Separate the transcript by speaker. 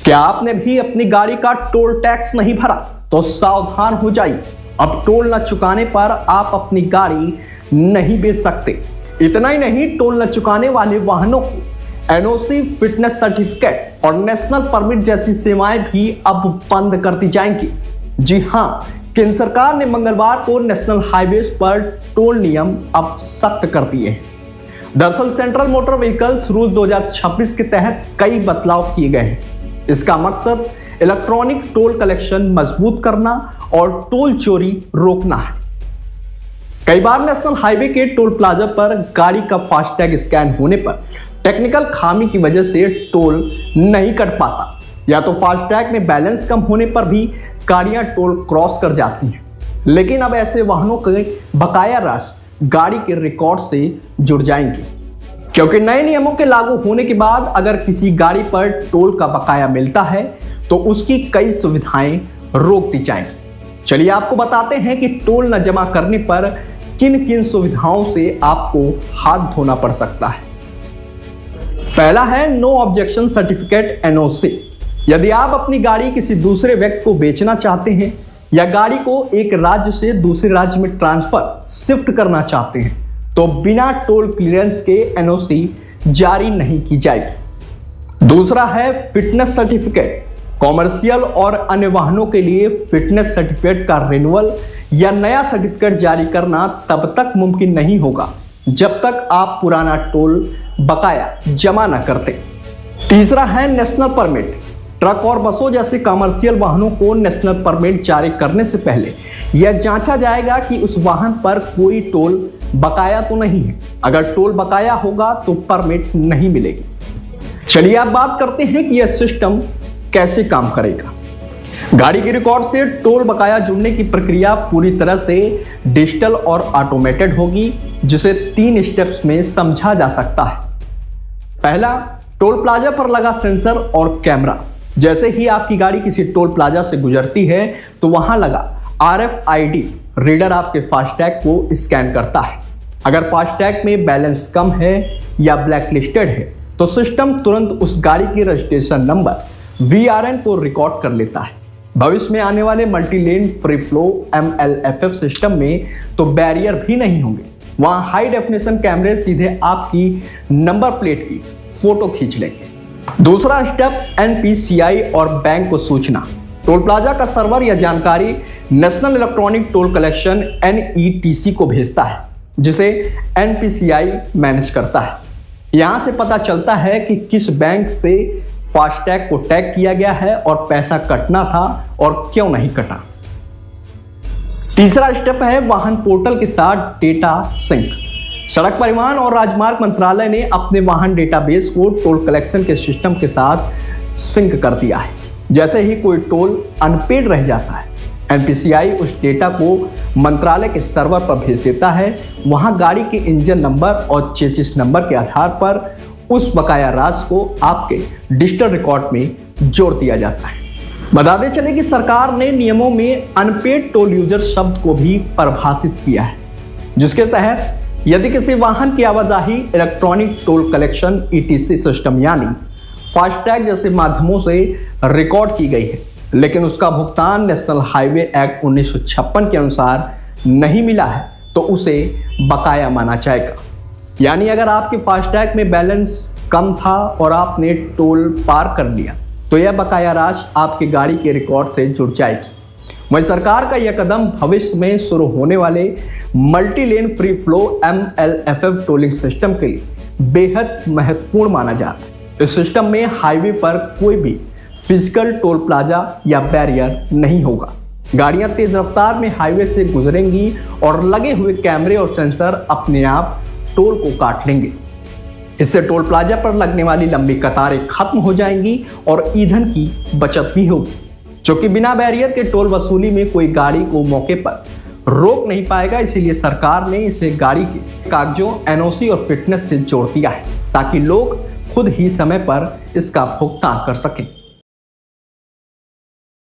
Speaker 1: क्या आपने भी अपनी गाड़ी का टोल टैक्स नहीं भरा? तो सावधान हो जाइए, अब टोल न चुकाने पर आप अपनी गाड़ी नहीं बेच सकते। इतना ही नहीं, टोल न चुकाने वाले वाहनों को एनओसी, फिटनेस सर्टिफिकेट और नेशनल परमिट जैसी सेवाएं भी अब बंद कर दी जाएंगी। जी हां, केंद्र सरकार ने मंगलवार को नेशनल हाईवेज पर टोल नियम अब सख्त कर दिए हैं। दरअसल सेंट्रल मोटर व्हीकल्स रूल 2026 के तहत कई बदलाव किए गए हैं। इसका मकसद इलेक्ट्रॉनिक टोल कलेक्शन मजबूत करना और टोल चोरी रोकना है। कई बार नेशनल हाईवे के टोल प्लाजा पर गाड़ी का फास्टैग स्कैन होने पर टेक्निकल खामी की वजह से टोल नहीं कट पाता, या तो फास्टैग में बैलेंस कम होने पर भी गाड़ियां टोल क्रॉस कर जाती हैं। लेकिन अब ऐसे वाहनों के बकाया राशि गाड़ी के रिकॉर्ड से जुड़ जाएंगी, क्योंकि नए नियमों के लागू होने के बाद अगर किसी गाड़ी पर टोल का बकाया मिलता है तो उसकी कई सुविधाएं रोक दी जाएंगी। चलिए आपको बताते हैं कि टोल न जमा करने पर किन किन सुविधाओं से आपको हाथ धोना पड़ सकता है। पहला है नो ऑब्जेक्शन सर्टिफिकेट एनओसी। यदि आप अपनी गाड़ी किसी दूसरे व्यक्ति को बेचना चाहते हैं या गाड़ी को एक राज्य से दूसरे राज्य में ट्रांसफर शिफ्ट करना चाहते हैं तो बिना टोल क्लियरेंस के एनओसी जारी नहीं की जाएगी। दूसरा है फिटनेस सर्टिफिकेट। कॉमर्शियल और अन्य वाहनों के लिए फिटनेस सर्टिफिकेट का रिन्यूअल या नया सर्टिफिकेट जारी करना तब तक मुमकिन नहीं होगा जब तक आप पुराना टोल बकाया जमा न करते। तीसरा है नेशनल परमिट। ट्रक और बसों जैसे कमर्शियल वाहनों को नेशनल परमिट जारी करने से पहले यह जांचा जाएगा कि उस वाहन पर कोई टोल बकाया तो नहीं है। अगर टोल बकाया होगा तो परमिट नहीं मिलेगी। चलिए अब बात करते हैं कि यह सिस्टम कैसे काम करेगा। गाड़ी के रिकॉर्ड से टोल बकाया जुड़ने की प्रक्रिया पूरी तरह से डिजिटल और ऑटोमेटेड होगी, जिसे 3 स्टेप्स में समझा जा सकता है। पहला, टोल प्लाजा पर लगा सेंसर और कैमरा। जैसे ही आपकी गाड़ी किसी टोल प्लाजा से गुजरती है तो वहां लगा RFID रीडर आपके फास्टैग को स्कैन करता है। अगर फास्टैग में बैलेंस कम है या ब्लैक लिस्टेड है तो सिस्टम तुरंत उस गाड़ी की रजिस्ट्रेशन नंबर VRN को रिकॉर्ड कर लेता है। भविष्य में आने वाले multi lane free flow MLFF system में तो बैरियर भी नहीं होंगे। वहां हाई डेफिनेशन कैमरे सीधे आपकी नंबर प्लेट की फोटो खींच लेंगे। दूसरा स्टेप, NPCI और बैंक को सूचना। टोल प्लाजा का सर्वर यह जानकारी national electronic toll collection NETC को भेजता है, जिसे NPCI मैनेज करता है। यहां से पता चलता है कि किस बैंक से फास्टैग को टैग किया गया है और पैसा कटना था और क्यों नहीं कटा। तीसरा स्टेप है वाहन पोर्टल के साथ डेटा सिंक। सड़क परिवहन और राजमार्ग मंत्रालय ने अपने वाहन डेटाबेस को टोल कलेक्शन के सिस्टम के साथ सिंक कर दिया है। जैसे ही कोई टोल अनपेड रह जाता है, NPCI उस डेटा को मंत्रालय के सर्वर पर भेज देता है। वहां गाड़ी के इंजन नंबर और चेसिस नंबर के आधार पर उस बकाया राशि को आपके डिजिटल रिकॉर्ड में जोड़ दिया जाता है। बताते चले कि सरकार ने नियमों में अनपेड टोल यूजर शब्द को भी परिभाषित किया है, जिसके तहत यदि किसी वाहन की आवाजाही electronic toll collection ETC system यानी फास्टैग जैसे माध्यमों से रिकॉर्ड की गई है, लेकिन उसका भुगतान नेशनल हाईवे एक्ट 1956 के अनुसार नहीं मिला है तो उसे बकाया माना जाएगा। यानी अगर आपके फास्टैग में बैलेंस कम था और आपने टोल पार कर लिया तो यह बकाया राशि आपकी गाड़ी के रिकॉर्ड से जुड़ जाएगी। वहीं सरकार का यह कदम भविष्य में शुरू होने वाले multi lane free flow MLFF tolling system के लिए बेहद महत्वपूर्ण माना जाता है। इस सिस्टम में हाईवे पर कोई भी फिजिकल टोल प्लाजा या बैरियर नहीं होगा। गाड़ियां तेज रफ्तार में हाईवे से गुजरेंगी और लगे हुए कैमरे और सेंसर अपने आप टोल को काट लेंगे। इससे टोल प्लाजा पर लगने वाली लंबी कतारें खत्म हो जाएंगी और ईंधन की बचत भी होगी, जो कि बिना बैरियर के टोल वसूली में कोई गाड़ी को मौके पर रोक नहीं पाएगा। इसीलिए सरकार ने इसे गाड़ी के कागजों, NOC और फिटनेस से जोड़ दिया है, ताकि लोग खुद ही समय पर इसका भुगतान कर सकें।